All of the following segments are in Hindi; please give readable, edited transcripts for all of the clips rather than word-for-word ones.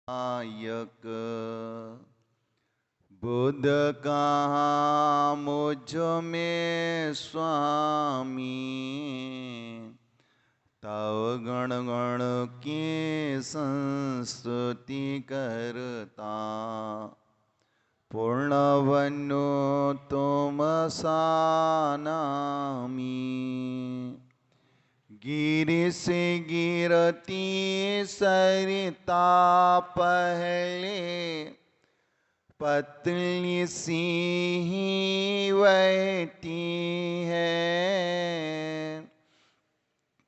नायक बुद्ध कहाँ मुझ में स्वामी, तव गण गण की संस्तुति करता। पूर्ण बनो तुम सानामी, गिरि से गिरती सरिता पहले, पतली सी ही बहती है,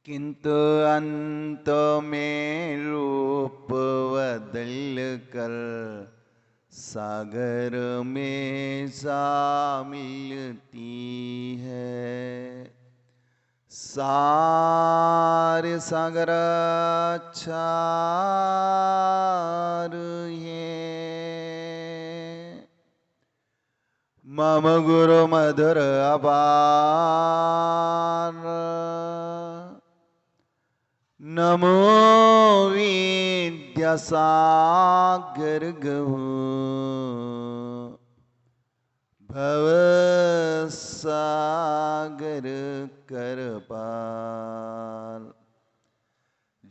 किंतु अंत में रूप बदल कर सागर में जा मिलती है। सारे सागर चार है, मम गुरु मधुर अपार, नमो विद्यासागर गहु, भव सागर कर पार।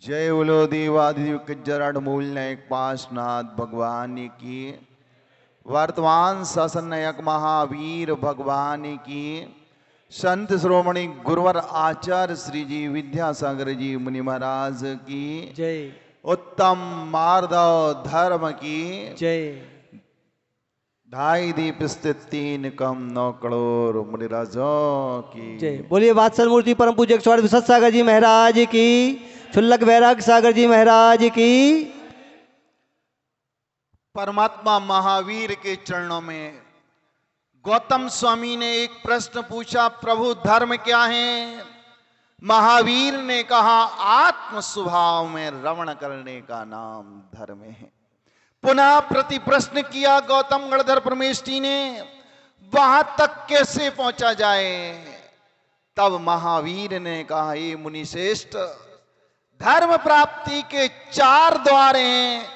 जय बोलो देवाधिदेव किज्जर मूल नायक पाशनाथ भगवान की, वर्तमान शासन नायक महावीर भगवान की, संत श्रोमणी गुरुवर आचार्य श्री जी विद्यासागर जी मुनि महाराज की जय। उत्तम मार्दव धर्म की जय। ढाई दीप स्थित 3 कम 9 करोड़ मुनिराजों की जय। बोलिए वात्सल मूर्ति परम पूज्य स्वामी विशद सागर जी महाराज की, क्षुल्लक वैराग सागर जी महाराज की। परमात्मा महावीर के चरणों में गौतम स्वामी ने एक प्रश्न पूछा, प्रभु धर्म क्या है? महावीर ने कहा, आत्म स्वभाव में रमण करने का नाम धर्म है। पुनः प्रति प्रश्न किया गौतम गणधर परमेष्ठी ने, वहां तक कैसे पहुंचा जाए? तब महावीर ने कहा, ये मुनि श्रेष्ठ, धर्म प्राप्ति के 4 द्वार हैं,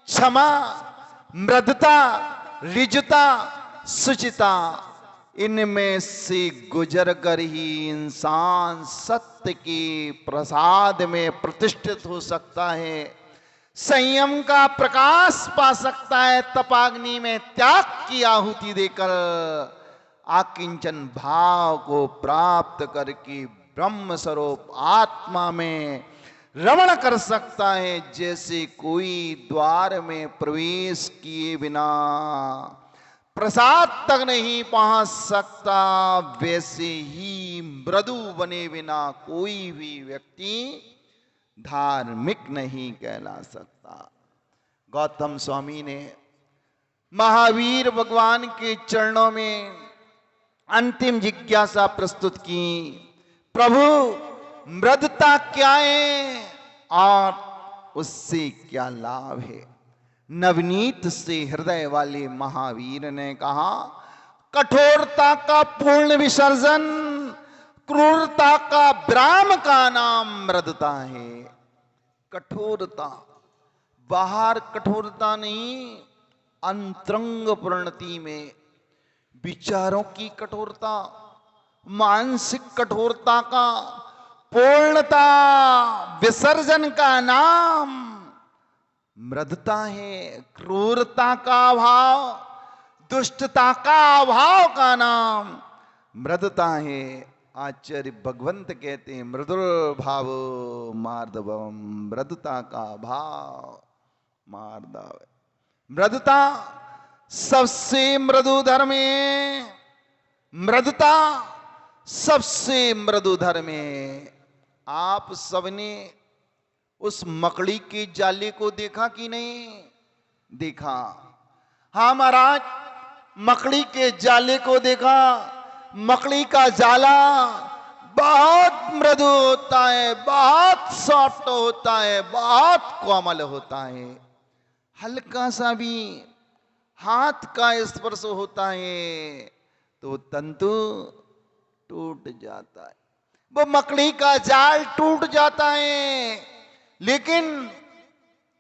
क्षमा, मृदता, ऋजुता, सुचिता। इनमें से गुजर कर ही इंसान सत्य के प्रसाद में प्रतिष्ठित हो सकता है, संयम का प्रकाश पा सकता है, तपाग्नि में त्याग की आहुति देकर आकिंचन भाव को प्राप्त करके ब्रह्म स्वरूप आत्मा में रमण कर सकता है। जैसे कोई द्वार में प्रवेश किए बिना प्रसाद तक नहीं पहुंच सकता, वैसे ही मृदु बने बिना कोई भी व्यक्ति धार्मिक नहीं कहला सकता। गौतम स्वामी ने महावीर भगवान के चरणों में अंतिम जिज्ञासा प्रस्तुत की, प्रभु मृदता क्या है और उससे क्या लाभ है? नवनीत से हृदय वाले महावीर ने कहा, कठोरता का पूर्ण विसर्जन, क्रूरता का विराम का नाम मृदता है। कठोरता, बाहर कठोरता नहीं, अंतरंग प्रणति में विचारों की कठोरता, मानसिक कठोरता का पूर्णता विसर्जन का नाम मृदता है। क्रूरता का अभाव, दुष्टता का अभाव का नाम मृदता है। आचार्य भगवंत कहते हैं, मृदुर भाव मार्दवम, मृदता का भाव मार्दव। मृदता सबसे मृदु धर्म है, मृदता सबसे मृदु धर्म है। आप सबने उस मकड़ी के जाले को देखा कि नहीं देखा? हाँ महाराज, मकड़ी के जाले को देखा। मकड़ी का जाला बहुत मृदु होता है, बहुत सॉफ्ट होता है, बहुत कोमल होता है। हल्का सा भी हाथ का स्पर्श होता है तो तंतु टूट जाता है, वो मकड़ी का जाल टूट जाता है। लेकिन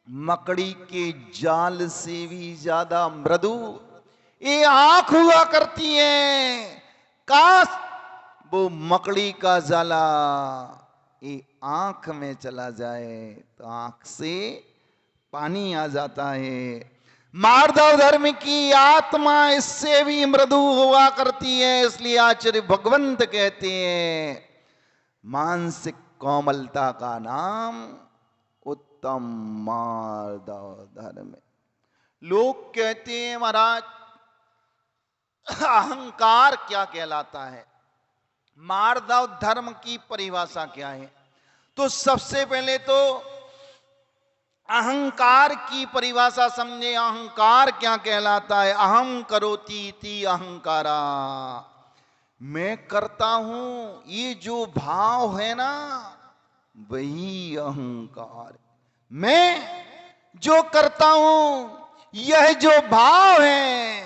मकड़ी के जाल से भी ज्यादा मृदु ये आंख हुआ करती है। काश वो मकड़ी का जाला ये आंख में चला जाए तो आंख से पानी आ जाता है। मार्दव धर्म की आत्मा इससे भी मृदु हुआ करती है। इसलिए आचार्य भगवंत कहते हैं मानसिक कोमलता का नाम उत्तम मार्दव धर्म। लोग कहते हैं महाराज अहंकार क्या कहलाता है, मार्दव धर्म की परिभाषा क्या है। तो सबसे पहले तो अहंकार की परिभाषा समझे। अहंकार क्या कहलाता है। अहम करोति इति अहंकारा, मैं करता हूं ये जो भाव है ना वही अहंकार। मैं जो करता हूं यह जो भाव है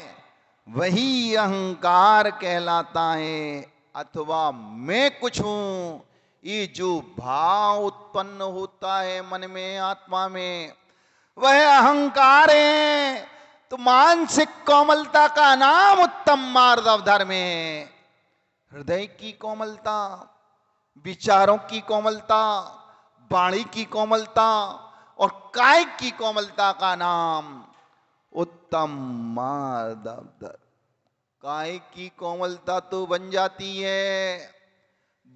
वही अहंकार कहलाता है। अथवा मैं कुछ हूं ये जो भाव उत्पन्न होता है मन में आत्मा में वह अहंकार है। तो मानसिक कोमलता का नाम उत्तम मार्दव धर्म है। हृदय की कोमलता, विचारों की कोमलता, वाणी की कोमलता और काय की कोमलता का नाम उत्तम मार्दव धर्म। काय की कोमलता तो बन जाती है,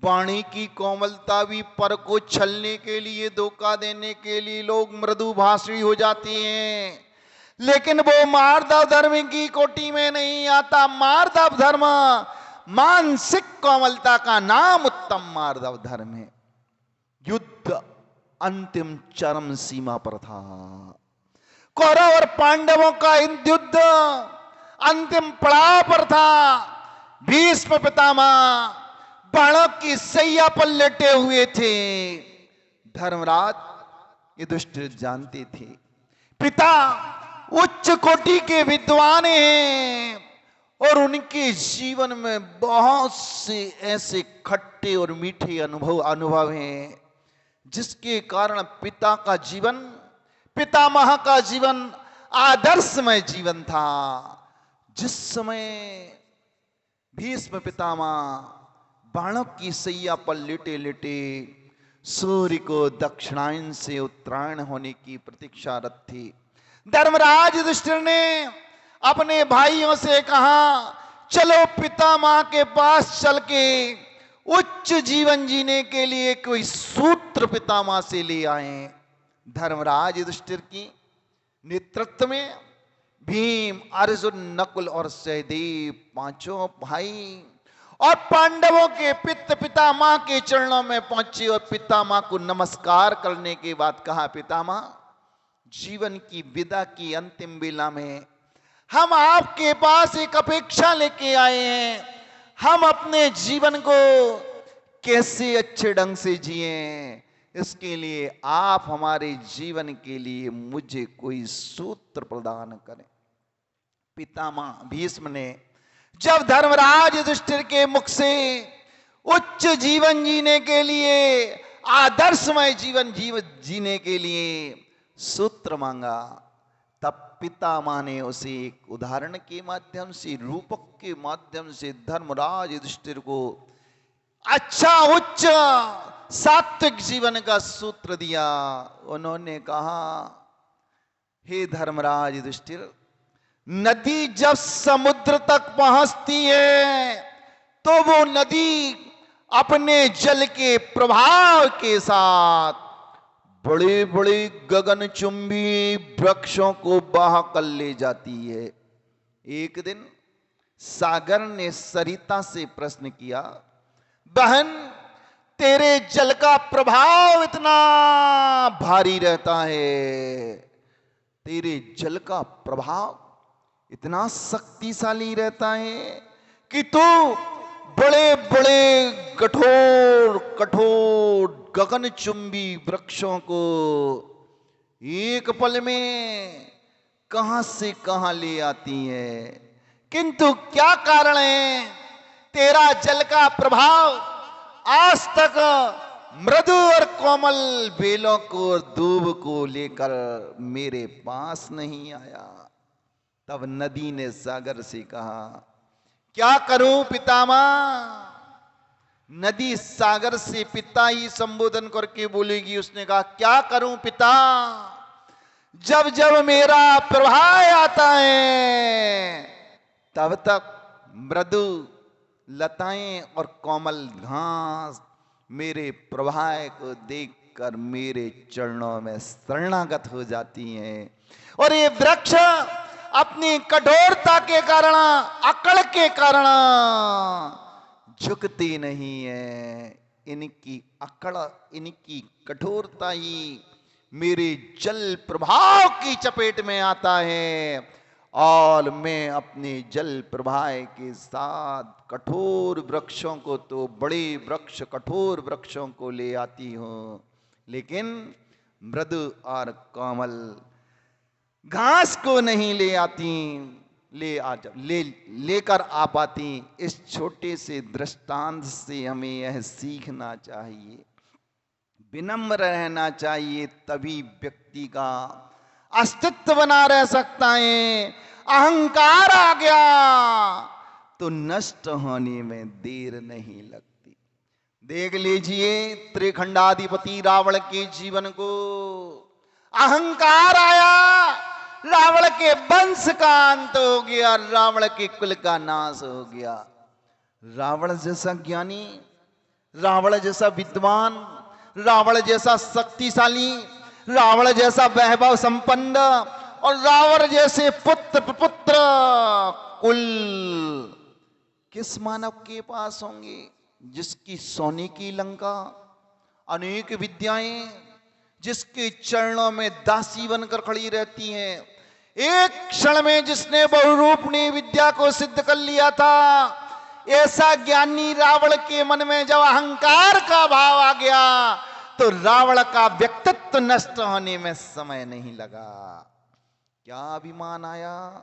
वाणी की कोमलता भी पर को छलने के लिए, धोखा देने के लिए लोग मृदु भाषी हो जाते हैं, लेकिन वो मार्दव धर्म की कोटि में नहीं आता। मार्दव धर्म मानसिक कोमलता का नाम उत्तम मार्दव धर्म है। युद्ध अंतिम चरम सीमा पर था। कौरव और पांडवों का युद्ध अंतिम पड़ाव पर था। भीष्म पितामह बाणों की सैया पर लेटे हुए थे। धर्मराज युधिष्ठिर जानते थे पिता उच्च कोटि के विद्वान हैं और उनके जीवन में बहुत से ऐसे खट्टे और मीठे अनुभव हैं जिसके कारण पिता का जीवन, पितामह का जीवन आदर्शमय जीवन था। जिस समय भीष्म पितामह बाणों की सैया पर लेटे लेटे सूर्य को दक्षिणायन से उत्तरायण होने की प्रतीक्षारत थी, धर्मराज युधिष्ठिर ने अपने भाइयों से कहा चलो पितामह के पास चल के उच्च जीवन जीने के लिए कोई सूत्र पितामह से ले आए। धर्मराज युधिष्ठिर की नेतृत्व में भीम, अर्जुन, नकुल और सहदेव पांचों भाई और पांडवों के पितामह के चरणों में पहुंचे और पितामह को नमस्कार करने के बाद कहा पितामह जीवन की विदा की अंतिम बेला में हम आपके पास एक अपेक्षा लेके आए हैं। हम अपने जीवन को कैसे अच्छे ढंग से जिए, इसके लिए आप हमारे जीवन के लिए मुझे कोई सूत्र प्रदान करें। पितामह भीष्म ने जब धर्मराज युधिष्ठिर के मुख से उच्च जीवन जीने के लिए, आदर्शमय जीवन जीने के लिए सूत्र मांगा, तब पितामह ने उसे एक उदाहरण के माध्यम से, रूपक के माध्यम से धर्मराज युधिष्ठिर को अच्छा उच्च सात्विक जीवन का सूत्र दिया। उन्होंने कहा हे धर्मराज युधिष्ठिर, नदी जब समुद्र तक पहुंचती है तो वो नदी अपने जल के प्रभाव के साथ बड़े बड़े गगनचुंबी वृक्षों को बहा कर ले जाती है। एक दिन सागर ने सरिता से प्रश्न किया, बहन तेरे जल का प्रभाव इतना भारी रहता है, तेरे जल का प्रभाव इतना शक्तिशाली रहता है कि तू बड़े बड़े कठोर कठोर गगनचुंबी वृक्षों को एक पल में कहां से कहां ले आती है। किंतु क्या कारण है, तेरा जल का प्रभाव आज तक मृदु और कोमल बेलों को और दूब को लेकर मेरे पास नहीं आया। तब नदी ने सागर से कहा, क्या करूं पितामह? नदी सागर से पिता ही संबोधन करके बोलेगी। उसने कहा, क्या करूं पिता? जब जब मेरा प्रवाह आता है तब तक मृदु लताएं और कोमल घास मेरे प्रवाह को देखकर मेरे चरणों में शरणागत हो जाती हैं, और ये वृक्ष अपनी कठोरता के कारण, अकड़ के कारण झुकती नहीं है। इनकी अकड़, इनकी कठोरता ही मेरे जल प्रभाव की चपेट में आता है, और मैं अपने जल प्रवाह के साथ कठोर वृक्षों को, तो बड़े वृक्ष कठोर वृक्षों को ले आती हूं, लेकिन मृदु और कोमल घास को नहीं ले आती, लेकर आ पाती। इस छोटे से दृष्टांत से हमें यह सीखना चाहिए, विनम्र रहना चाहिए, तभी व्यक्ति का अस्तित्व बना रह सकता है। अहंकार आ गया तो नष्ट होने में देर नहीं लगती। देख लीजिए त्रिखंडाधिपति रावण के जीवन को। अहंकार आया, रावण के वंश का अंत हो गया, रावण के कुल का नाश हो गया। रावण जैसा ज्ञानी, रावण जैसा विद्वान, रावण जैसा शक्तिशाली, रावण जैसा वैभव संपन्न, और रावण जैसे पुत्र प्रपुत्र कुल किस मानव के पास होंगे, जिसकी सोने की लंका, अनेक विद्याएं, जिसके चरणों में दासी बनकर खड़ी रहती हैं, एक क्षण में जिसने बहुरूपणी विद्या को सिद्ध कर लिया था, ऐसा ज्ञानी रावण के मन में जब अहंकार का भाव आ गया तो रावण का व्यक्तित्व नष्ट होने में समय नहीं लगा। क्या अभिमान आया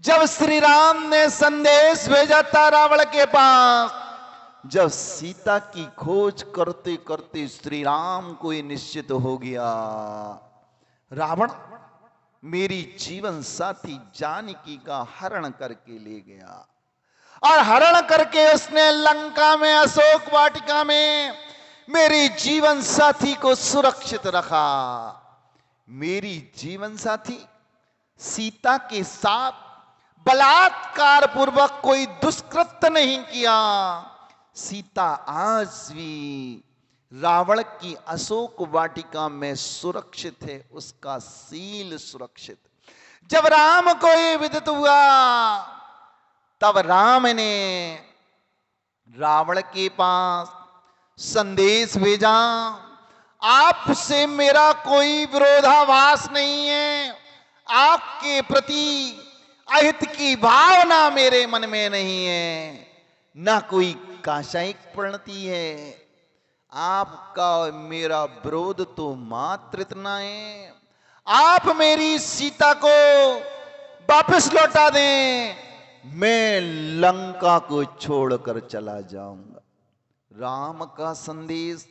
जब श्री राम ने संदेश भेजा था रावण के पास। जब सीता की खोज करते करते श्री राम को ये निश्चित हो गया, रावण मेरी जीवन साथी जानकी का हरण करके ले गया, और हरण करके उसने लंका में अशोक वाटिका में मेरी जीवन साथी को सुरक्षित रखा। मेरी जीवन साथी सीता के साथ बलात्कार पूर्वक कोई दुष्कृत्य नहीं किया। सीता आज भी रावण की अशोक वाटिका में सुरक्षित है, उसका सील सुरक्षित। जब राम को ये विदित हुआ तब राम ने रावण के पास संदेश भेजा, आपसे मेरा कोई विरोधाभास नहीं है, आपके प्रति अहित की भावना मेरे मन में नहीं है, ना कोई काशायिक प्रणति है। आपका मेरा विरोध तो मात्र इतना है, आप मेरी सीता को वापस लौटा दें, मैं लंका को छोड़कर चला जाऊंगा। राम का संदेश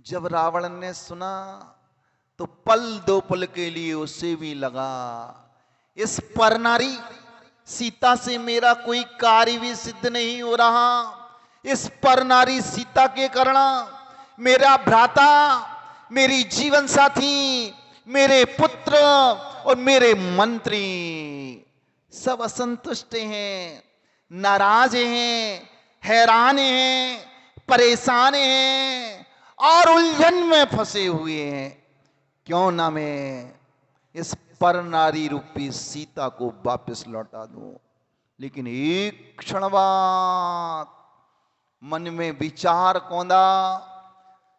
जब रावण ने सुना तो पल दो पल के लिए उसे भी लगा, इस पर नारी सीता से मेरा कोई कार्य भी सिद्ध नहीं हो रहा। इस पर नारी सीता के कारण मेरा भ्राता, मेरी जीवन साथी, मेरे पुत्र और मेरे मंत्री सब असंतुष्ट हैं, नाराज हैं, हैरान हैं, परेशान हैं और उलझन में फंसे हुए हैं। क्यों ना मैं इस पर नारी रूपी सीता को वापस लौटा दूं। लेकिन एक क्षण बाद मन में विचार कौंधा,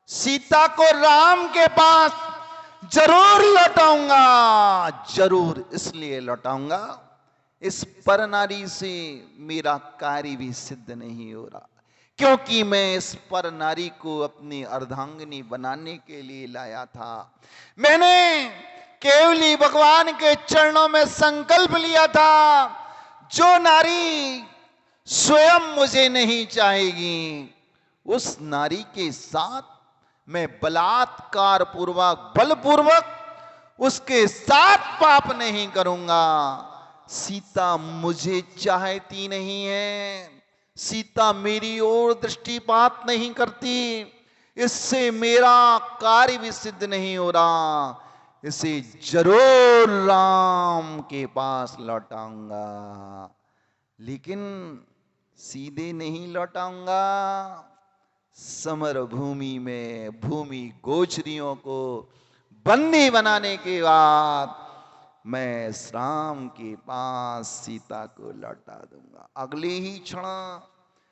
सीता को राम के पास जरूर लौटाऊंगा, जरूर इसलिए लौटाऊंगा, इस पर नारी से मेरा कार्य भी सिद्ध नहीं हो रहा, क्योंकि मैं इस पर नारी को अपनी अर्धांगिनी बनाने के लिए लाया था। मैंने केवली भगवान के चरणों में संकल्प लिया था, जो नारी स्वयं मुझे नहीं चाहेगी, उस नारी के साथ मैं बलात्कार पूर्वक बलपूर्वक उसके साथ पाप नहीं करूंगा। सीता मुझे चाहती नहीं है, सीता मेरी ओर दृष्टिपात नहीं करती, इससे मेरा कार्य भी सिद्ध नहीं हो रहा, इसे जरूर राम के पास लौटाऊंगा, लेकिन सीधे नहीं लौटाऊंगा। समर भूमि में भूमि गोचरियों को बंदी बनाने के बाद मैं राम के पास सीता को लौटा दूंगा। अगले ही क्षण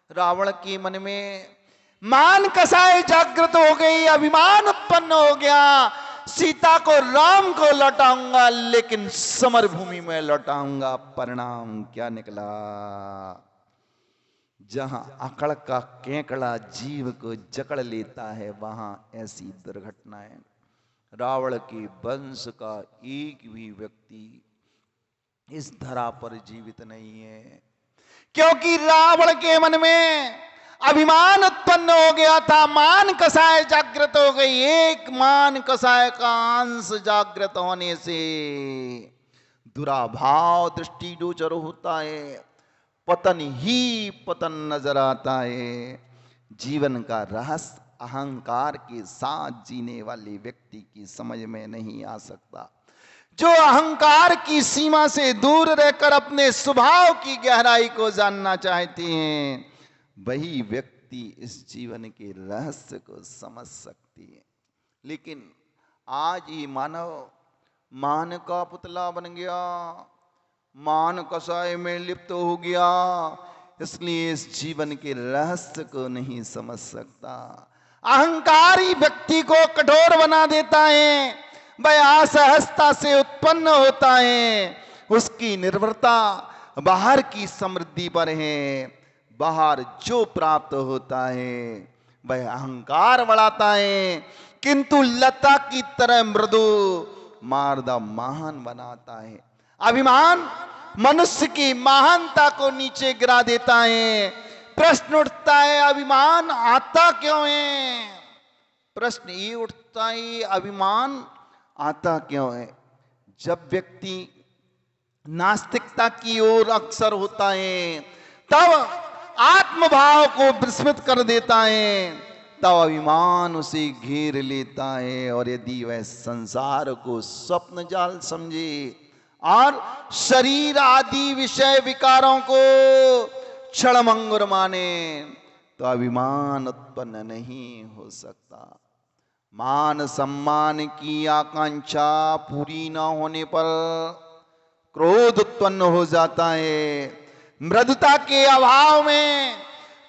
रावण के मन में मान कसाय जागृत हो गई, अभिमान उत्पन्न हो गया। सीता को राम को लौटाऊंगा, लेकिन समर भूमि में लौटाऊंगा। परिणाम क्या निकला? जहां अकड़ का केकड़ा जीव को जकड़ लेता है, वहां ऐसी दुर्घटनाएं। रावण के वंश का एक भी व्यक्ति इस धरा पर जीवित नहीं है, क्योंकि रावण के मन में अभिमान उत्पन्न हो गया था, मान कसाय जागृत हो गई। एक मान कसाय का अंश जागृत होने से दुराभाव दृष्टि गोचर होता है, पतन ही पतन नजर आता है। जीवन का रहस्य अहंकार के साथ जीने वाले व्यक्ति की समझ में नहीं आ सकता। जो अहंकार की सीमा से दूर रहकर अपने स्वभाव की गहराई को जानना चाहते हैं, वही व्यक्ति इस जीवन के रहस्य को समझ सकती है। लेकिन आज ये मानव मान का पुतला बन गया, मान कसाय में लिप्त हो गया, इसलिए इस जीवन के रहस्य को नहीं समझ सकता। अहंकारी व्यक्ति को कठोर बना देता है, वह असहजता से उत्पन्न होता है। उसकी निर्भरता बाहर की समृद्धि पर है, बाहर जो प्राप्त होता है वह अहंकार बढ़ाता है, किंतु लता की तरह मृदु मार्दा महान बनाता है। अभिमान मनुष्य की महानता को नीचे गिरा देता है। प्रश्न उठता है, अभिमान आता क्यों है? प्रश्न ये उठता है, अभिमान आता क्यों है? जब व्यक्ति नास्तिकता की ओर अक्सर होता है, तब आत्मभाव को विस्मृत कर देता है, तब अभिमान उसे घेर लेता है। और यदि वह संसार को स्वप्न जाल समझे और शरीर आदि विषय विकारों को क्षणभंगुर माने, तो अभिमान उत्पन्न नहीं हो सकता। मान सम्मान की आकांक्षा पूरी न होने पर क्रोध उत्पन्न हो जाता है। मृदुता के अभाव में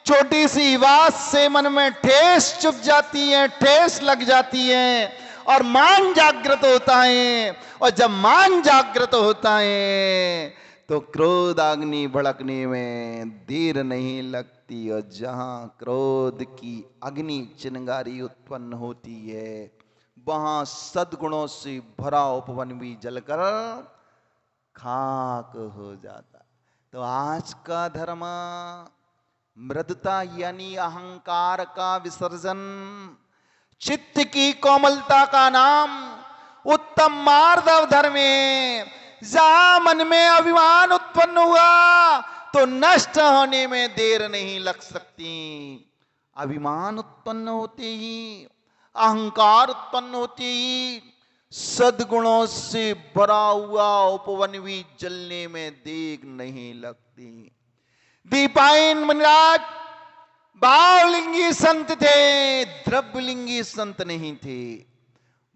छोटी सी बात से मन में ठेस चुभ जाती है, ठेस लग जाती है और मान जागृत होता है। और जब मान जागृत होता है तो क्रोध अग्नि भड़कने में देर नहीं लगती। और जहां क्रोध की अग्नि चिंगारी उत्पन्न होती है, वहां सद्गुणों से भरा उपवन भी जलकर खाक हो जाता। तो आज का धर्म मृदुता यानी अहंकार का विसर्जन, चित्त की कोमलता का नाम उत्तम मार्दव धर्म है। जहां मन में अभिमान उत्पन्न हुआ तो नष्ट होने में देर नहीं लग सकती। अभिमान उत्पन्न होते ही, अहंकार उत्पन्न होते ही सद्गुणों से भरा हुआ उपवन भी जलने में देर नहीं लगती। दीपायन मुनिराज भावलिंगी संत थे, द्रव्यलिंगी संत नहीं थे।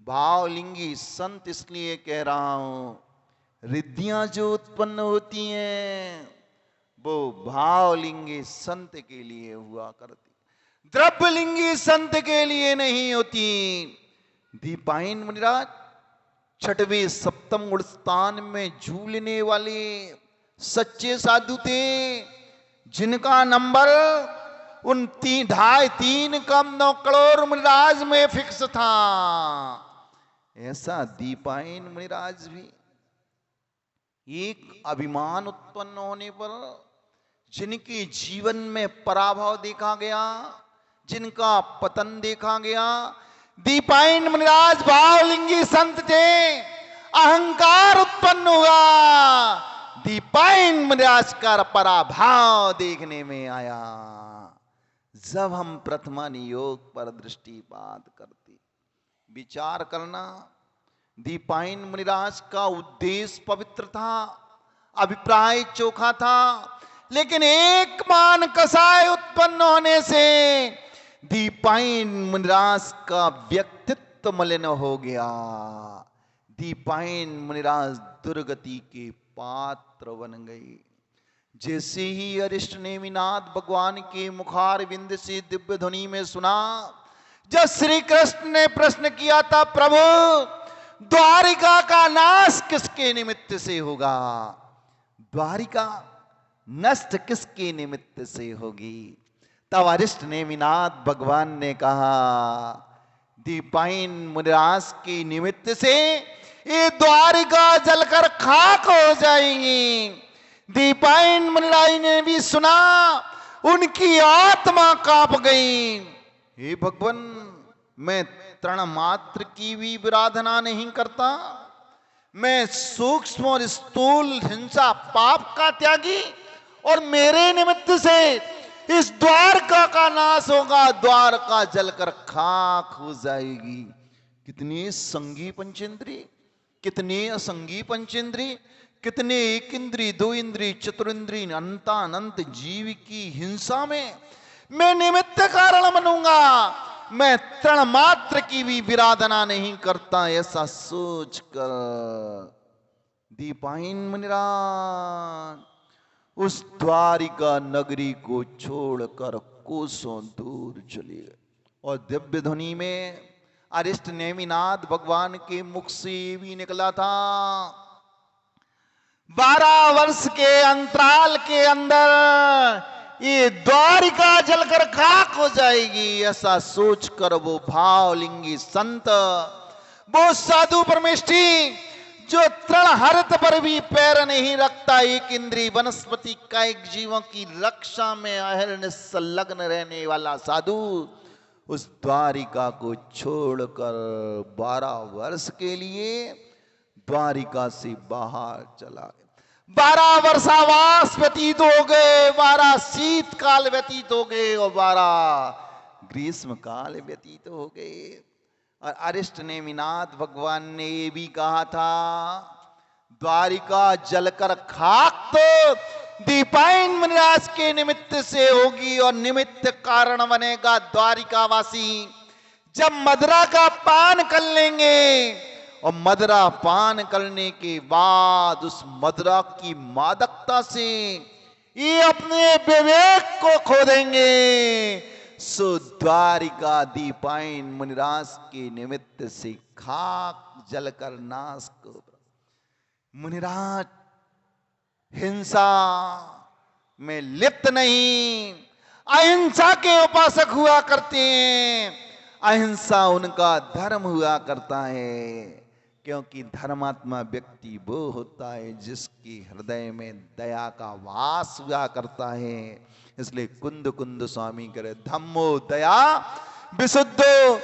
भावलिंगी संत इसलिए कह रहा हूं, रिद्धियां जो उत्पन्न होती हैं वो भावलिंगी संत के लिए हुआ करती, द्रव्यलिंगी संत के लिए नहीं होती। दीपायन मुनिराज छठवें सप्तम गुण स्थान में झूलने वाले सच्चे साधु थे, जिनका नंबर उन 2.5-3 कम 9 करोड़ मुनिराज में फिक्स था। ऐसा दीपायन मुनिराज भी एक अभिमान उत्पन्न होने पर जिनके जीवन में पराभव देखा गया, जिनका पतन देखा गया, दीपायन मुनिराज भावलिंगी संत थे, अहंकार उत्पन्न हुआ। दीपायन मुनिराज का पराभाव देखने में आया। जब हम प्रथमा नियोग पर दृष्टिपात करते, विचार करना, दीपायन मुनिराज का उद्देश्य पवित्र था, अभिप्राय चोखा था, लेकिन एक मान कसाय उत्पन्न होने से दीपायन मुनिराज का व्यक्तित्व मलिन हो गया। दीपायन मुनिराज दुर्गति के पात्र बन गए। जैसे ही अरिष्ट नेमिनाथ भगवान के मुखार बिंद से दिव्य ध्वनि में सुना, जब श्री कृष्ण ने प्रश्न किया था, प्रभु द्वारिका का नाश किसके निमित्त से होगा? द्वारिका नष्ट किसके निमित्त से होगी? तब अरिष्ट नेमिनाथ भगवान ने कहा, दीपायन मुनिराज के निमित्त से ये द्वारिका जलकर खाक हो जाएगी। दीपायन मुनिराज ने भी सुना, उनकी आत्मा कांप गई। हे भगवान, मैं तृण मात्र की भी विराधना नहीं करता, मैं सूक्ष्म और स्थूल हिंसा पाप का त्यागी, और मेरे निमित्त से इस द्वारका का नाश होगा, द्वारका जलकर खाक हो जाएगी। कितने संगी पंचेंद्री, कितने असंगी पंचेंद्री, कितने एक इंद्री, दो इंद्री, चतुरिंद्री, अनंत जीव की हिंसा में मैं निमित्त कारण बनूंगा। मैं तृण मात्र की भी विराधना नहीं करता, ऐसा सोच कर दीपायन मुनिराज उस द्वारिका नगरी को छोड़कर कोसों दूर चले गए। और दिव्य ध्वनि में अरिष्ट नेमिनाथ भगवान के मुख से भी निकला था, 12 वर्ष के अंतराल के अंदर ये द्वारिका जलकर खाक हो जाएगी। ऐसा सोचकर वो भावलिंगी संत, वो साधु परमेष्ठी जो तृण हरित पर भी पैर नहीं रखता, एक इंद्रिय वनस्पति कायिक जीवों की रक्षा में अहर्निश संलग्न रहने वाला साधु, उस द्वारिका को छोड़कर 12 वर्ष के लिए द्वारिका से बाहर चला गया। 12 वर्षावास व्यतीत हो गए, 12 शीतकाल व्यतीत हो गए, और 12 ग्रीष्म काल व्यतीत हो गए। और अरिष्ट नेमिनाथ भगवान ने ये भी कहा था, द्वारिका जलकर खाक तो दीपायन मुनिराज के निमित्त से होगी, और निमित्त कारण बनेगा द्वारिकावासी। जब मदिरा का पान कर लेंगे, और मदिरा पान करने के बाद उस मदिरा की मादकता से ये अपने विवेक को खो देंगे, सो द्वारिका दीपायन मुनिराज के निमित्त से खाक जलकर नाश को। मुनिराज हिंसा में लिप्त नहीं, अहिंसा के उपासक हुआ करते हैं। अहिंसा उनका धर्म हुआ करता है, क्योंकि धर्मात्मा व्यक्ति वो होता है जिसके हृदय में दया का वास हुआ करता है। इसलिए कुंद कुंद स्वामी करे, धम्मो दया विशुद्धो,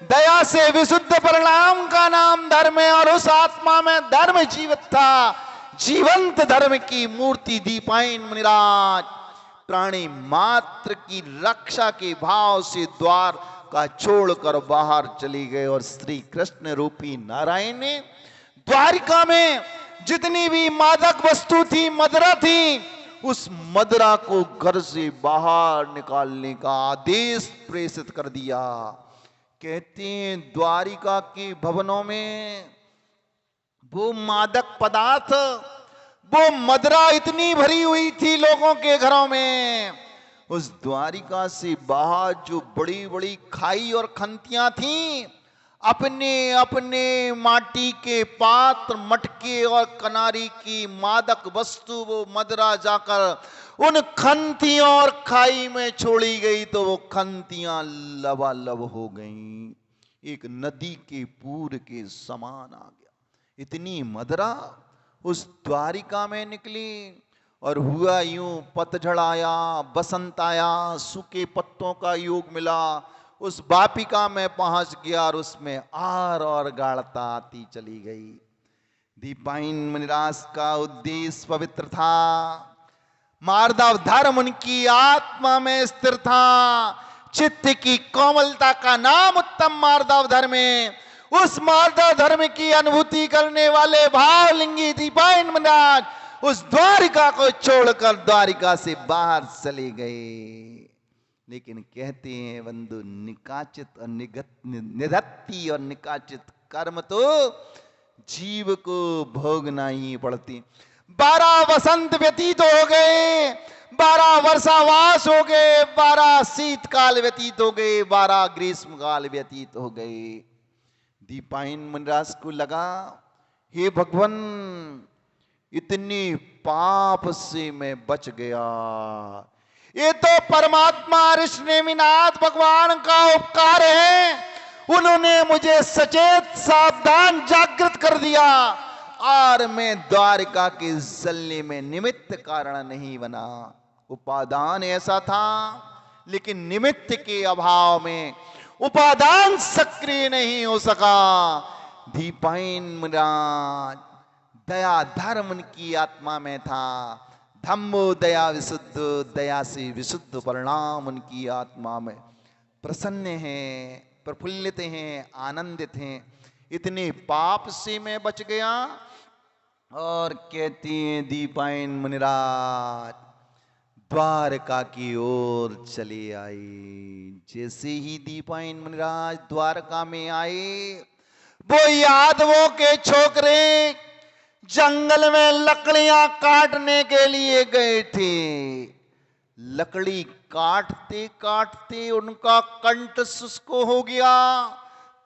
दया से विशुद्ध परिणाम का नाम धर्म है। और उस आत्मा में धर्म जीवित था, जीवंत धर्म की मूर्ति दीपायन मुनिराज प्राणी मात्र की रक्षा के भाव से द्वार का छोड़कर बाहर चली गए। और श्री कृष्ण रूपी नारायण ने द्वारिका में जितनी भी मादक वस्तु थी, मदिरा थी, उस मदिरा को घर से बाहर निकालने का आदेश प्रेषित कर दिया। कहते हैं द्वारिका के भवनों में वो मादक पदार्थ, वो मदिरा इतनी भरी हुई थी लोगों के घरों में। उस द्वारिका से बाहर जो बड़ी बड़ी खाई और खंतियां थीं, अपने अपने माटी के पात्र, मटके और कनारी की मादक वस्तु वो मदिरा जाकर उन खंतियों और खाई में छोड़ी गई, तो वो खंतियां लबालब हो गईं, एक नदी के पूर के समान आ गया। इतनी मदिरा उस द्वारिका में निकली। और हुआ यूं, पतझड़ आया, बसंत आया, सूखे पत्तों का योग मिला, उस वापिका में पहुंच गया और उसमें और गाढ़ता आती चली गई। दीपायन मुनिराज का उद्देश्य पवित्र था। मार्दव धर्म उनकी आत्मा में स्थिर था। चित्त की कोमलता का नाम उत्तम मार्दव धर्म है। उस मार्दव धर्म की अनुभूति करने वाले भावलिंगी दीपायन मुनिराज उस द्वारिका को छोड़कर द्वारिका से बाहर चले गए। लेकिन कहते हैं बंधु, निकाचित और निधत्ती और निकाचित कर्म तो जीव को भोगना ही पड़ती। 12 वसंत व्यतीत हो गए, 12 वर्षावास हो गए, 12 शीतकाल व्यतीत हो गए, 12 ग्रीष्म काल व्यतीत हो गए। दीपायन मुनिराज को लगा, हे भगवान, इतनी पाप से मैं बच गया। ये तो परमात्मा ऋषि नेमिनाथ भगवान का उपकार है। उन्होंने मुझे सचेत सावधान जागृत कर दिया और मैं द्वारिका के जलने में निमित्त कारण नहीं बना। उपादान ऐसा था, लेकिन निमित्त के अभाव में उपादान सक्रिय नहीं हो सका। दीपायन मुनिराज दया धर्म उनकी आत्मा में था। धम्मो दया विशुद्ध, दया से विशुद्ध परिणाम उनकी आत्मा में प्रसन्न हैं, प्रफुल्लित हैं, आनंदित हैं। इतने पाप से मैं बच गया। और कहती हैं दीपायन मुनिराज द्वारका की ओर चले आए। जैसे ही दीपायन मुनिराज द्वारका में आए, वो यादवों के छोकरे जंगल में लकड़ियां काटने के लिए गए थे। लकड़ी काटते काटते उनका कंठ शुष्क हो गया।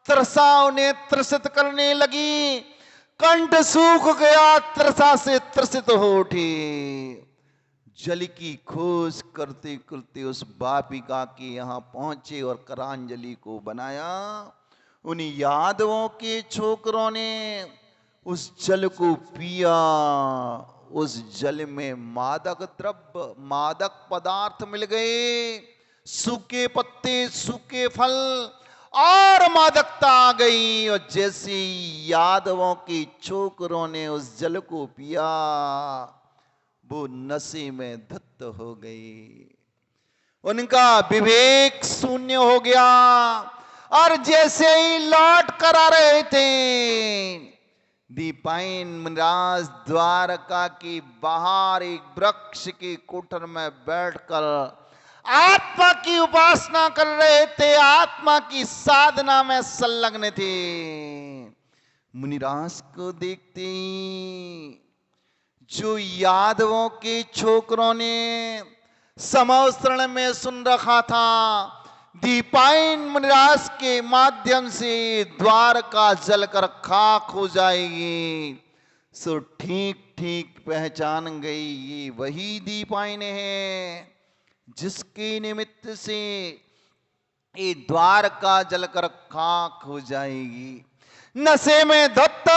तृषा उन्हें त्रसित करने लगी। कंठ सूख गया, तृषा से त्रसित हो उठे। जल की खोज करते करते उस वापिका के यहां पहुंचे और करांजलि को बनाया। उन यादवों के छोकरों ने उस जल को पिया। उस जल में मादक द्रव्य, मादक पदार्थ मिल गए। सूखे पत्ते, सूखे फल और मादकता आ गई। और जैसे यादवों के छोकरों ने उस जल को पिया, वो नशे में धत्त हो गई। उनका विवेक शून्य हो गया। और जैसे ही लौट कर आ रहे थे, दीपायन मुनिराज द्वारका के बाहर एक वृक्ष के कोठर में बैठकर आत्मा की उपासना कर रहे थे, आत्मा की साधना में संलग्न थे। मुनिराज को देखते ही जो यादवों के छोकरों ने समवस्त्रण में सुन रखा था, दीपायन मुनिराज के माध्यम से द्वारका जलकर खाक हो जाएगी, सो ठीक ठीक पहचान गई ये वही दीपायन है जिसके निमित्त से ये द्वारका जलकर खाक हो जाएगी। नशे में धत्त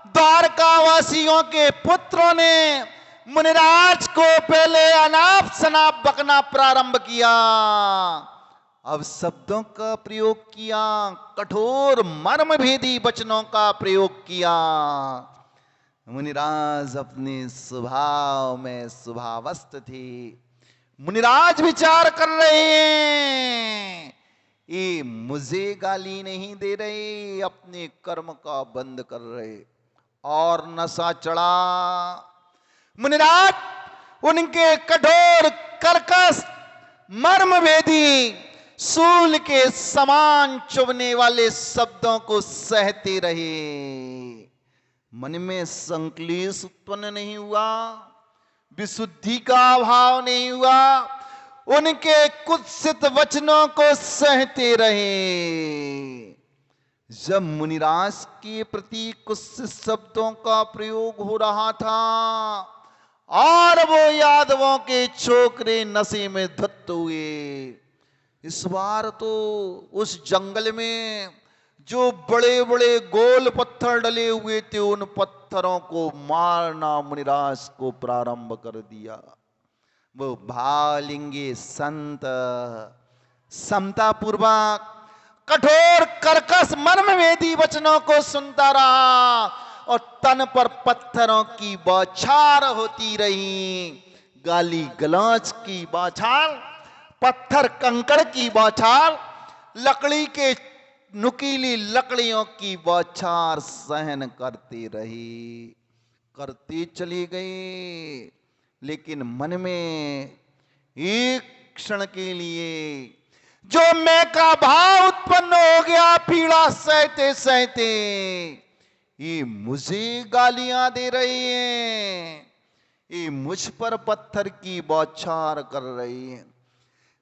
द्वारका वासियों के पुत्रों ने मुनिराज को पहले अनाप शनाप बकना प्रारंभ किया। अब शब्दों का प्रयोग किया, कठोर मर्म भेदी वचनों का प्रयोग किया। मुनिराज अपने स्वभाव में स्वभावस्थ थे। मुनिराज विचार कर रहे हैं, ये मुझे गाली नहीं दे रहे, अपने कर्म का बंद कर रहे। और नशा चढ़ा। मुनिराज उनके कठोर कर्कश मर्म भेदी सूल के समान चुभने वाले शब्दों को सहते रहे। मन में संक्लेश उत्पन्न नहीं हुआ, विशुद्धि का अभाव नहीं हुआ। उनके कुत्सित वचनों को सहते रहे। जब मुनिराज के प्रति कुत्सित शब्दों का प्रयोग हो रहा था और वो यादवों के छोकरे नशे में धत्त हुए, इस बार तो उस जंगल में जो बड़े बड़े गोल पत्थर डले हुए थे, उन पत्थरों को मारना मुनिराज को प्रारंभ कर दिया। वो भावलिंगी संत समता पूर्वक कठोर कर्कश मर्मवेदी वचनों को सुनता रहा और तन पर पत्थरों की बौछार होती रही। गाली गलौज की बौछार, पत्थर कंकड़ की बौछार, लकड़ी के नुकीली लकड़ियों की बौछार सहन करती रही, करती चली गई। लेकिन मन में एक क्षण के लिए जो मैं का भाव उत्पन्न हो गया, पीड़ा सहते सहते, ये मुझे गालियां दे रही हैं, ये मुझ पर पत्थर की बौछार कर रही है।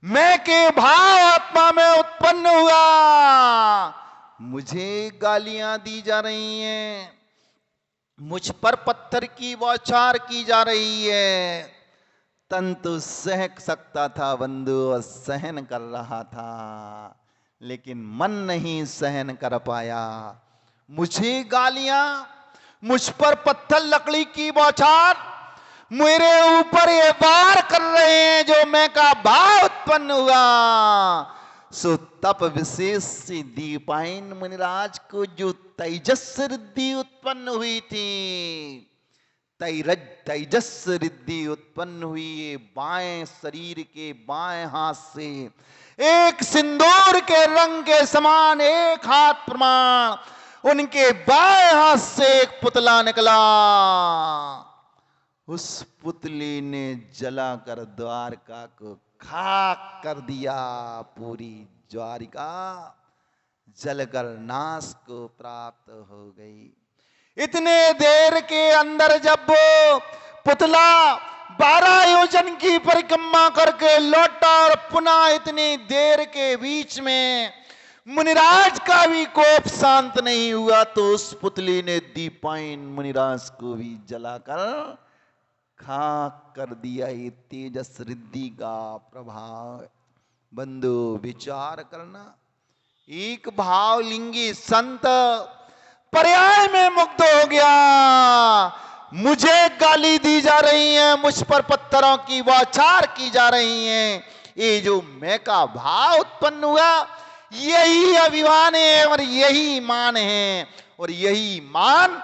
मैं के भाव आत्मा में उत्पन्न हुआ, मुझे गालियां दी जा रही हैं, मुझ पर पत्थर की बौछार की जा रही है। तन तो सह सकता था बंधु और सहन कर रहा था, लेकिन मन नहीं सहन कर पाया। मुझे गालियां, मुझ पर पत्थर लकड़ी की बौछार, मेरे ऊपर ये वार कर रहे हैं, जो मैं का भाव उत्पन्न हुआ। सो तप विशेष से दीपायन मुनिराज को जो तेजस रिद्धि उत्पन्न हुई थी, तेजस रिद्धि उत्पन्न हुई, ये बाएं शरीर के बाएं हाथ से एक सिंदूर के रंग के समान एक हाथ प्रमाण, उनके बाएं हाथ से एक पुतला निकला। उस पुतले ने जलाकर द्वारका को खाक कर दिया। पूरी द्वारिका जलकर नाश को प्राप्त हो गई। इतने देर के अंदर जब वो पुतला 12 योजन की परिक्रमा करके लौटा और पुनः इतनी देर के बीच में मुनिराज का भी कोप शांत नहीं हुआ, तो उस पुतले ने दीपायन मुनिराज को भी जलाकर खाक कर दिया। ये तेजस रिद्धि का प्रभाव। बंधु विचार करना, एक भावलिंगी संत पर्याय में मुग्ध हो गया। मुझे गाली दी जा रही है, मुझ पर पत्थरों की बौछार की जा रही है, ये जो मैं का भाव उत्पन्न हुआ, यही अभिमान है और यही मान है, और यही मान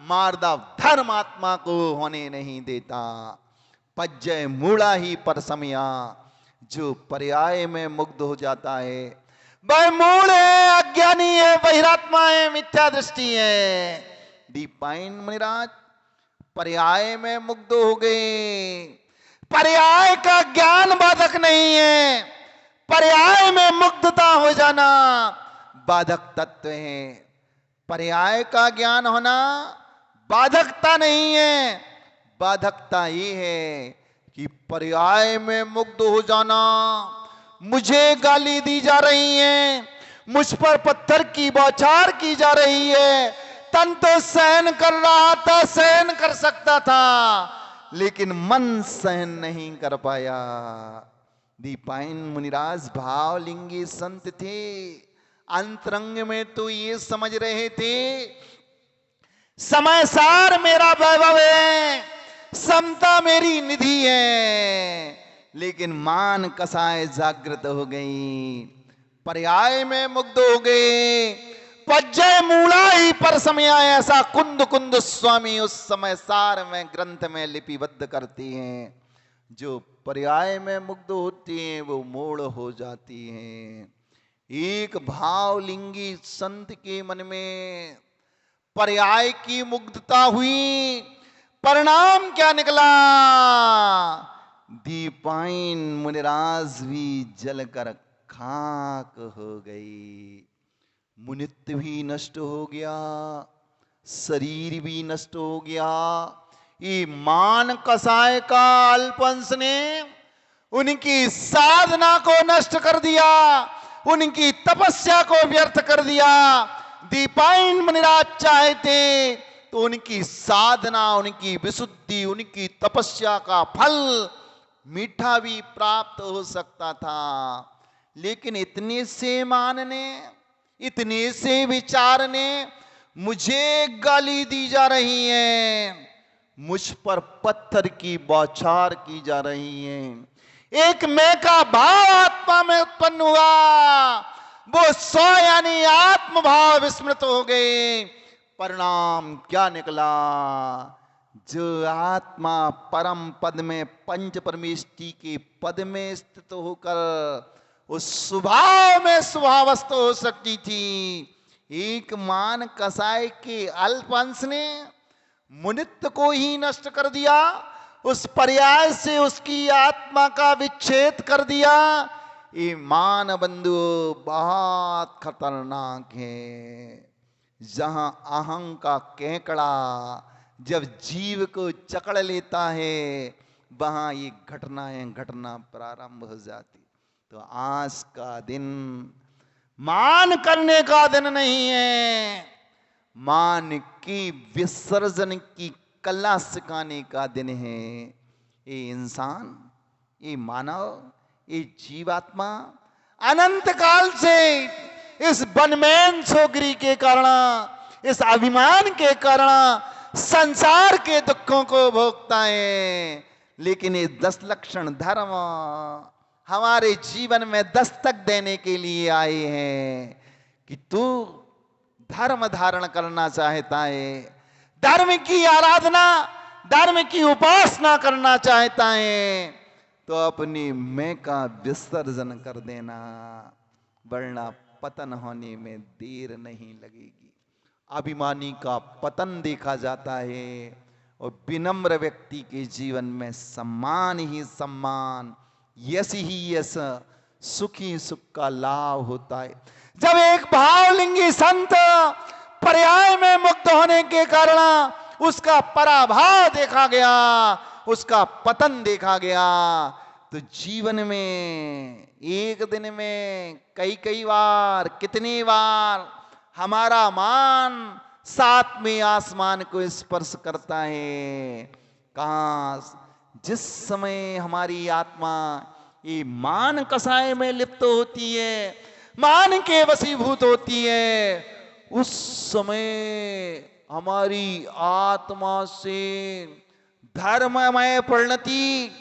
मार्दव धर्मात्मा को होने नहीं देता। पज्जय मूढ़ा ही पर समया, जो पर्याय में मुग्ध हो जाता है वह मूढ़ है, अज्ञानी है, बहिरात्मा है, मिथ्या दृष्टि है। दीपायन मुनिराज पर्याय में मुग्ध हो गए। पर्याय का ज्ञान बाधक नहीं है, पर्याय में मुग्धता हो जाना बाधक तत्व है। पर्याय का ज्ञान होना बाधकता नहीं है, बाधकता ये है कि पर्याय में मुग्ध हो जाना। मुझे गाली दी जा रही है, मुझ पर पत्थर की बौछार की जा रही है, तन तो सहन कर रहा था, सहन कर सकता था, लेकिन मन सहन नहीं कर पाया। दीपायन मुनिराज भावलिंगी संत थे, अंतरंग में तो ये समझ रहे थे समय सार मेरा वैभव है, समता मेरी निधि है, लेकिन मान कसाय जागृत हो गई, पर्याय में मुग्ध हो गए। पज्जय मूला ही पर समय, ऐसा कुंद कुंद स्वामी उस समय सार में ग्रंथ में लिपिबद्ध करती हैं। जो पर्याय में मुग्ध होती हैं वो मूढ़ हो जाती हैं। एक भावलिंगी संत के मन में पर्याय की मुग्धता हुई, परिणाम क्या निकला? दीपायन मुनिराज भी जलकर खाक हो गई। मुनित्व भी नष्ट हो गया, शरीर भी नष्ट हो गया। ये मान कसाय का अल्पंश ने उनकी साधना को नष्ट कर दिया, उनकी तपस्या को व्यर्थ कर दिया। दीपायन मुनिराज चाहते तो उनकी साधना, उनकी विशुद्धि, उनकी तपस्या का फल मीठा भी प्राप्त हो सकता था, लेकिन इतने से मान ने, इतने से विचार ने, मुझे गाली दी जा रही है, मुझ पर पत्थर की बौछार की जा रही है, एक मैं का भाव आत्मा में उत्पन्न हुआ, वो 100 यानी आत्म भाव विस्मृत हो गए। परिणाम क्या निकला? जो आत्मा परम पद में पंच परमेष्टि के पद में स्थित होकर उस स्वभाव में स्वभावस्थ हो सकती थी, एक मान कसाय के अल्प अंश ने मुनित्व को ही नष्ट कर दिया, उस पर्याय से उसकी आत्मा का विच्छेद कर दिया। ये मान बंधु बहुत खतरनाक है। जहां अहं का केकड़ा जब जीव को जकड़ लेता है, वहां ये घटनाएं घटना प्रारंभ हो जाती। तो आज का दिन मान करने का दिन नहीं है, मान की विसर्जन की कला सिखाने का दिन है। ये इंसान, ये मानव, ये जीवात्मा अनंत काल से इस बनमैन छोकरी के कारण, इस अभिमान के कारण संसार के दुखों को भोगता है। लेकिन ये 10 लक्षण धर्म हमारे जीवन में दस्तक देने के लिए आए हैं कि तू धर्म धारण करना चाहता है, धर्म की आराधना, धर्म की उपासना करना चाहता है, तो अपनी मैं का विसर्जन कर देना, वरना पतन होने में देर नहीं लगेगी। अभिमानी का पतन देखा जाता है और विनम्र व्यक्ति के जीवन में सम्मान ही सम्मान, यश ही यश, सुखी सुख का लाभ होता है। जब एक भावलिंगी संत पर्याय में मुक्त होने के कारण उसका पराभाव देखा गया, उसका पतन देखा गया, तो जीवन में एक दिन में कई बार, कितनी बार हमारा मान सातवें आसमान को स्पर्श करता है। काश जिस समय हमारी आत्मा ये मान कसाय में लिप्त होती है, मान के वशीभूत होती है, उस समय हमारी आत्मा से धर्ममय परिणति,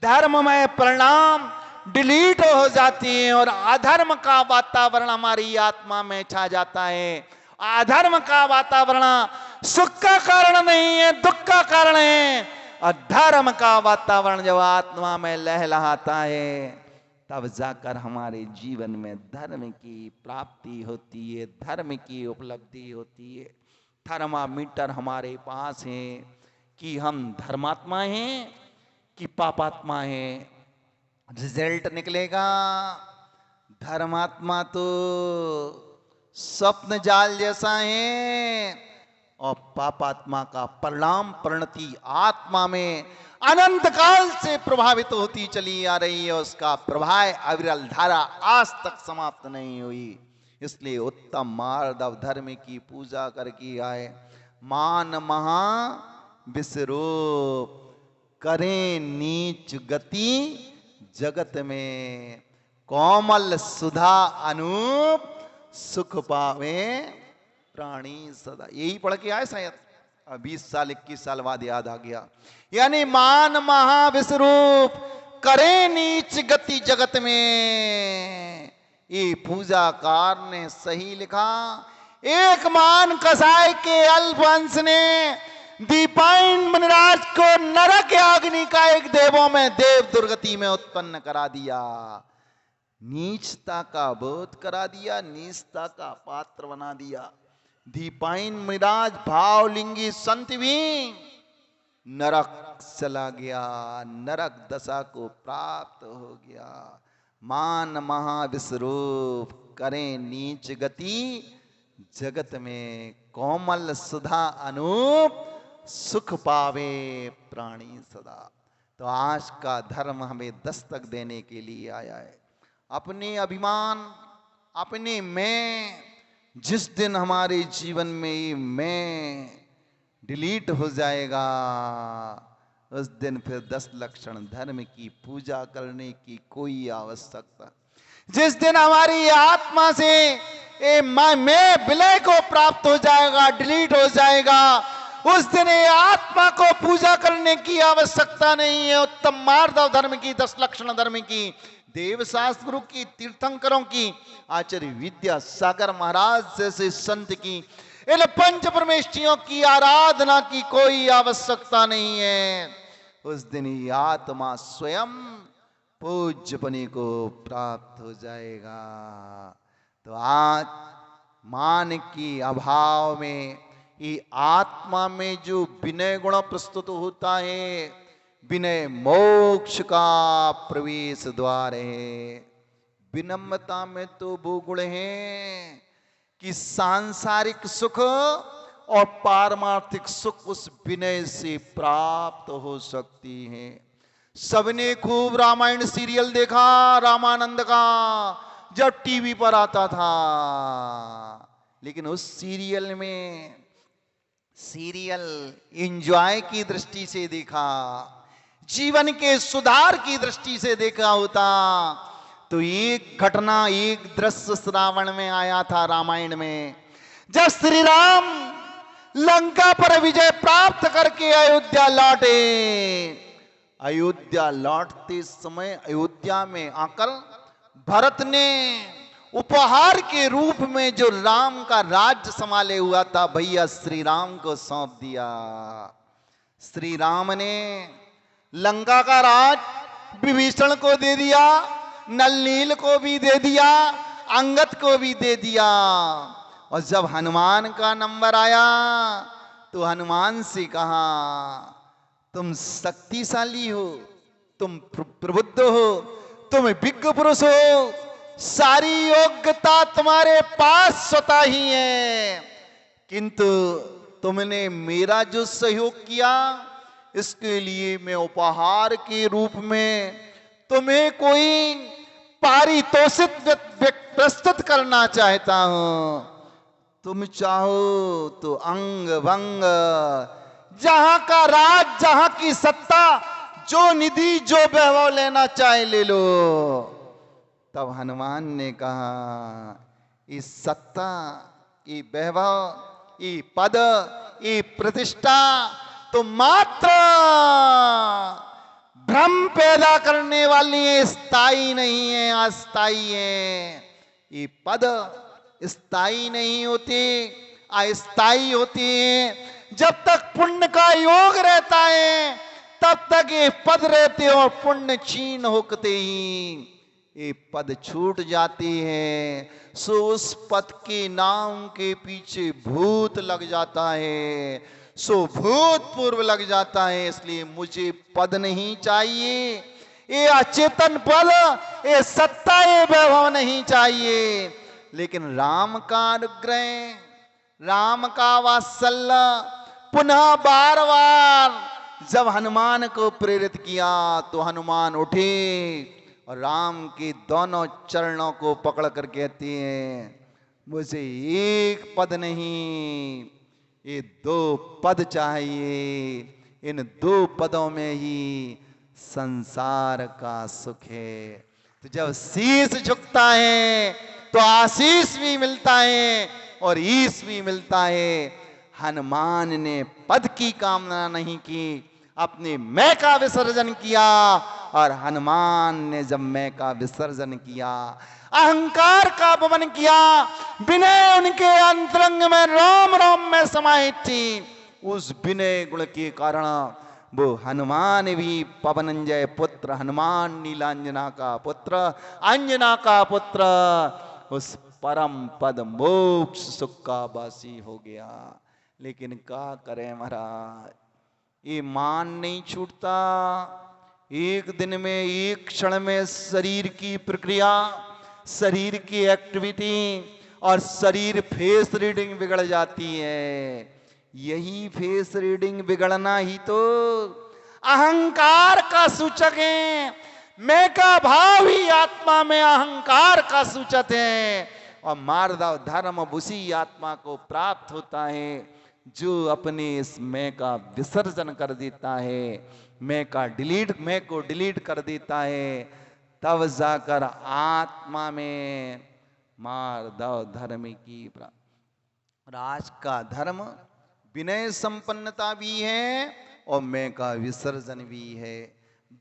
धर्ममय परिणाम डिलीट हो जाती है और अधर्म का वातावरण हमारी आत्मा में छा जाता है। अधर्म का वातावरण सुख का कारण नहीं है, दुख का कारण है। और धर्म का वातावरण जब आत्मा में लहलहाता है, तब जाकर हमारे जीवन में धर्म की प्राप्ति होती है, धर्म की उपलब्धि होती है। थर्मामीटर हमारे पास है कि हम धर्मात्मा हैं कि पापात्मा हैं। रिजल्ट निकलेगा, धर्मात्मा तो स्वप्न जाल जैसा है और पापात्मा का परिणाम परिणति आत्मा में अनंत काल से प्रभावित होती चली आ रही है। उसका प्रभाव अविरल धारा आज तक समाप्त नहीं हुई। इसलिए उत्तम मार्दव धर्म की पूजा करके आए, मान महा विसरूप, करें नीच गति जगत में, कोमल सुधा अनूप, सुख पावे प्राणी सदा। यही पढ़ के आए शायद, 20 साल 21 साल बाद याद आ गया। यानी मान महाविश्वरूप, करे नीच गति जगत में। ये पूजाकार ने सही लिखा। एक मान कसाय के अल्प अंश ने दीपायन मुनिराज को नरक अग्नि का एक देवों में देव दुर्गति में उत्पन्न करा दिया, नीचता का बोध करा दिया, नीचता का पात्र बना दिया। दीपायन मुनिराज भावलिंगी संत भी नरक चला गया, नरक दशा को प्राप्त हो गया। मान महाविश्वरूप, करें नीच गति जगत में, कोमल सुधा अनूप, सुख पावे प्राणी सदा। तो आज का धर्म हमें दस्तक देने के लिए आया है। अपने अभिमान, अपने मैं, जिस दिन हमारे जीवन में मैं डिलीट हो जाएगा, उस दिन फिर 10 लक्षण धर्म की पूजा करने की कोई आवश्यकता। जिस दिन हमारी आत्मा से मैं विलय को प्राप्त हो जाएगा, डिलीट हो जाएगा, उस दिन ये आत्मा को पूजा करने की आवश्यकता नहीं है। उत्तम मार्दव धर्म की, 10 लक्षण धर्म की, देवशास्त्र गुरु की, तीर्थंकरों की, आचार्य विद्यासागर महाराज जैसे संत की, इन पंच परमेष्ठियों की आराधना की कोई आवश्यकता नहीं है। उस दिन ये आत्मा स्वयं पूज्य बने को प्राप्त हो जाएगा। तो आज मान की अभाव में ये आत्मा में जो विनय गुण प्रस्तुत होता है, विनय मोक्ष का प्रवेश द्वार है। विनम्रता में तो वो गुण है कि सांसारिक सुख और पारमार्थिक सुख उस विनय से प्राप्त हो सकती है। सबने खूब रामायण सीरियल देखा, रामानंद का, जब टीवी पर आता था। लेकिन उस सीरियल में एंजॉय की दृष्टि से देखा, जीवन के सुधार की दृष्टि से देखा होता तो एक घटना, एक दृश्य श्रावण में आया था रामायण में, जब श्री राम लंका पर विजय प्राप्त करके अयोध्या लौटे। अयोध्या लौटते समय अयोध्या में आकर भरत ने उपहार के रूप में जो राम का राज्य संभाले हुआ था, भैया श्री राम को सौंप दिया। श्री राम ने लंका का राज विभीषण को दे दिया, नल नील को भी दे दिया, अंगद को भी दे दिया। और जब हनुमान का नंबर आया तो हनुमान से कहा, तुम शक्तिशाली हो, तुम प्रबुद्ध हो, तुम विज्ञ पुरुष हो, सारी योग्यता तुम्हारे पास स्वतः ही है, किंतु तुमने मेरा जो सहयोग किया इसके लिए मैं उपहार के रूप में तुम्हें कोई पारितोषिक प्रस्तुत करना चाहता हूं। तुम चाहो तो अंग भंग, जहां का राज, जहां की सत्ता, जो निधि, जो वैभव लेना चाहे ले लो। तब हनुमान ने कहा, इस सत्ता, ये वैभव, ये पद, ये प्रतिष्ठा तो मात्र भ्रम पैदा करने वाली है, स्थायी नहीं है, अस्थायी है। ये पद स्थायी नहीं होते, अस्थायी होते हैं। जब तक पुण्य का योग रहता है तब तक ये पद रहते और पुण्य क्षीण होते ही ये पद छूट जाती है। सो उस पद के नाम के पीछे भूत लग जाता है, सो भूतपूर्व लग जाता है। इसलिए मुझे पद नहीं चाहिए, ये अचेतन पद, ये सत्ता, ये वैभव नहीं चाहिए। लेकिन राम का अनुग्रह, राम का वात्सल्य पुनः बार बार जब हनुमान को प्रेरित किया तो हनुमान उठे और राम के दोनों चरणों को पकड़ कर कहते हैं, मुझे एक पद नहीं, ये 2 पद चाहिए। इन 2 पदों में ही संसार का सुख है। तो जब शीश झुकता है तो आशीष भी मिलता है और ईश भी मिलता है। हनुमान ने पद की कामना नहीं की, अपने मैं का विसर्जन किया। और हनुमान ने जब मैं का विसर्जन किया, अहंकार का अपमान किया, विनय उनके अंतरंग में रोम रोम में समाहित थी। उस विनय गुण के कारण वो हनुमान भी पवनंजय पुत्र, हनुमान नीलांजना का पुत्र, अंजना का पुत्र, उस परम पद मोक्ष सुख का वासी हो गया। लेकिन क्या करें महाराज, ये मान नहीं छूटता। एक दिन में, एक क्षण में शरीर की प्रक्रिया, शरीर की एक्टिविटी और शरीर फेस रीडिंग बिगड़ जाती है। यही फेस रीडिंग बिगड़ना ही तो अहंकार का सूचक है। मैं का भाव ही आत्मा में अहंकार का सूचक है। और मार्दव धर्म उसी आत्मा को प्राप्त होता है जो अपने इस मैं का विसर्जन कर देता है, मैं को डिलीट कर देता है। तब जाकर आत्मा में मार्दव धर्म की प्राप्ति। आज का धर्म विनय संपन्नता भी है और मैं का विसर्जन भी है।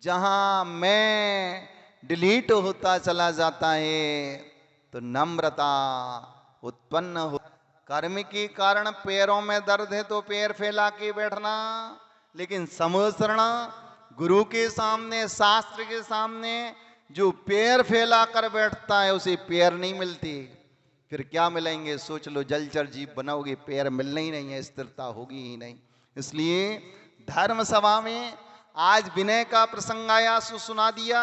जहां मैं डिलीट होता चला जाता है तो नम्रता उत्पन्न हो। कर्म के कारण पैरों में दर्द है तो पैर फैला के बैठना, लेकिन समझना गुरु के सामने, शास्त्र के सामने जो पैर फैला कर बैठता है उसे पैर नहीं मिलती। फिर क्या मिलेंगे? सोच लो, जलचर जीव बनाओगे, पैर मिलना ही नहीं है, स्थिरता होगी ही नहीं। इसलिए धर्म सभा में आज विनय का प्रसंग आया सो सुना दिया।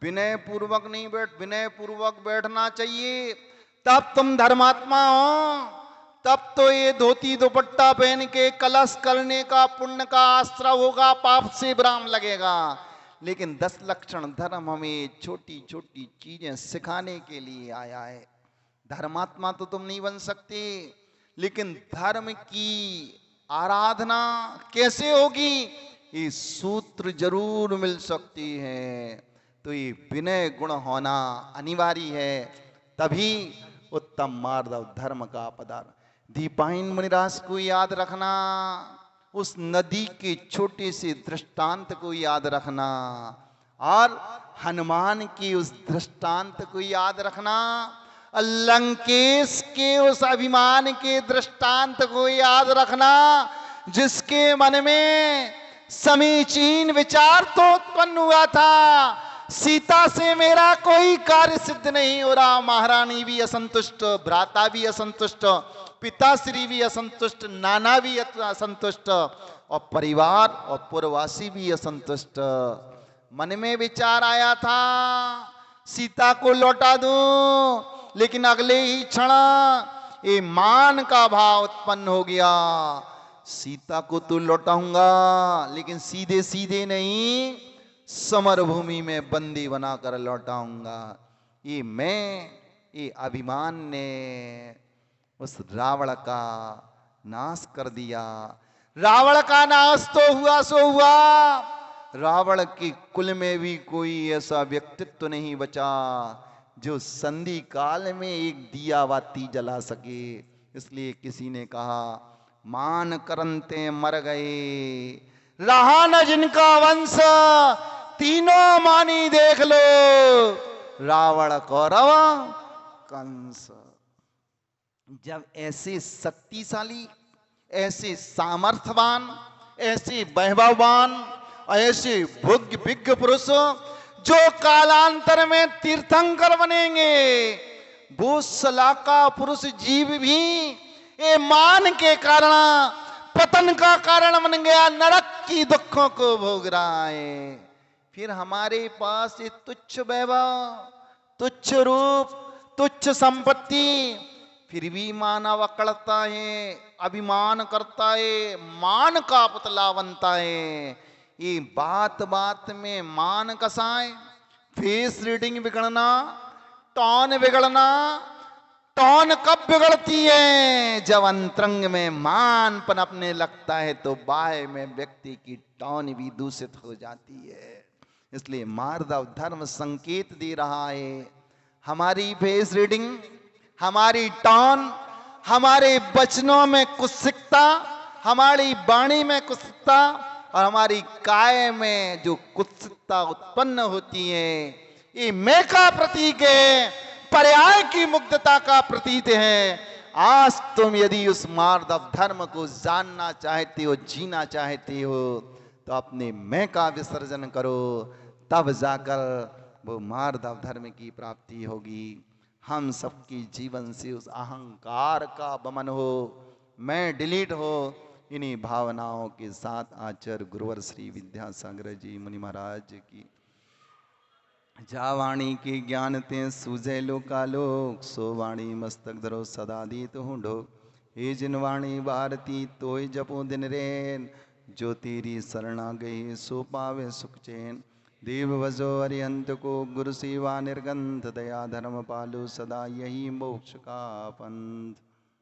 विनय पूर्वक नहीं विनय पूर्वक बैठना चाहिए, तब तुम धर्मात्मा हो। तब तो ये धोती दुपट्टा पहन के कलश करने का पुण्य का आश्रय होगा, पाप से विराम लगेगा। लेकिन 10 लक्षण धर्म हमें छोटी छोटी चीजें सिखाने के लिए आया है। धर्मात्मा तो तुम नहीं बन सकते, लेकिन धर्म की आराधना कैसे होगी, ये सूत्र जरूर मिल सकती है। तो ये विनय गुण होना अनिवार्य है, तभी उत्तम मार्ग धर्म का पदार्थ। दीपायन मुनिराज को याद रखना, उस नदी के छोटे से दृष्टांत को याद रखना, और हनुमान की उस दृष्टांत को याद रखना, लंकेश के उस अभिमान के दृष्टांत को याद रखना, जिसके मन में समीचीन विचार तो उत्पन्न हुआ था, सीता से मेरा कोई कार्य सिद्ध नहीं हो रहा। महारानी भी असंतुष्ट, भ्राता भी असंतुष्ट, पिताश्री भी असंतुष्ट, नाना भी असंतुष्ट, और परिवार और पुरवासी भी असंतुष्ट। मन में विचार आया था सीता को लौटा दूं, लेकिन अगले ही क्षण ये मान का भाव उत्पन्न हो गया। सीता को तो लौटाऊंगा, लेकिन सीधे सीधे नहीं, समर भूमि में बंदी बनाकर लौटाऊंगा। ये अभिमान ने उस रावण का नाश कर दिया। रावण का नाश तो हुआ सो हुआ, रावण के कुल में भी कोई ऐसा व्यक्तित्व नहीं बचा जो संधि काल में एक दिया बाती जला सके। इसलिए किसी ने कहा, मान करनते मर गए, रहा न जिनका वंश, तीनों मानी देख लो, रावण, कौरव, कंस। जब ऐसे शक्तिशाली, ऐसे सामर्थ्यवान, ऐसे वैभववान, ऐसे भोग्य विज्ञ पुरुष जो कालांतर में तीर्थंकर बनेंगे, वो सलाका पुरुष जीव भी ये मान के कारण पतन का कारण बन गया, नरक की दुखों को भोग रहा है। फिर हमारे पास ये तुच्छ वैभव, तुच्छ रूप, तुच्छ संपत्ति, फिर भी मानव अकड़ता है, अभिमान करता है, मान का पुतला बनता है। ये बात बात में मान कसाए, फेस रीडिंग बिगड़ना, टोन बिगड़ना। टोन कब बिगड़ती है? जब अंतरंग में मान पनपने लगता है तो बाह्य में व्यक्ति की टोन भी दूषित हो जाती है। इसलिए मार्दव धर्म संकेत दे रहा है, हमारी फेस रीडिंग, हमारी टोन, हमारे वचनों में कुत्सिकता, हमारी वाणी में कुत्सिकता, और हमारी काय में जो कुत्सिकता उत्पन्न होती है, ये मैं का प्रतीक है, पर्याय की मुग्धता का प्रतीक है। आज तुम यदि उस मार्दव धर्म को जानना चाहते हो, जीना चाहते हो, तो अपने मैं का विसर्जन करो, तब जाकर वो मार्दव धर्म की प्राप्ति होगी। हम सबकी जीवन से उस अहंकार का दमन हो, मैं डिलीट हो। इन्हीं भावनाओं के साथ आचार्य गुरुवर श्री विद्यासागर जी मुनि महाराज की जा वाणी के ज्ञान ते सूझे लोकालोक, सो वाणी मस्तक धरो सदा दी तो ढो। हे जिन वाणी भारती तोय जपो दिन रेन, जो तेरी शरणा गई सो पावे सुख चैन। देव भजो अरिहंत को गुरु सेवा निर्गंध, दया धर्म पालो सदा यही मोक्ष का पंथ।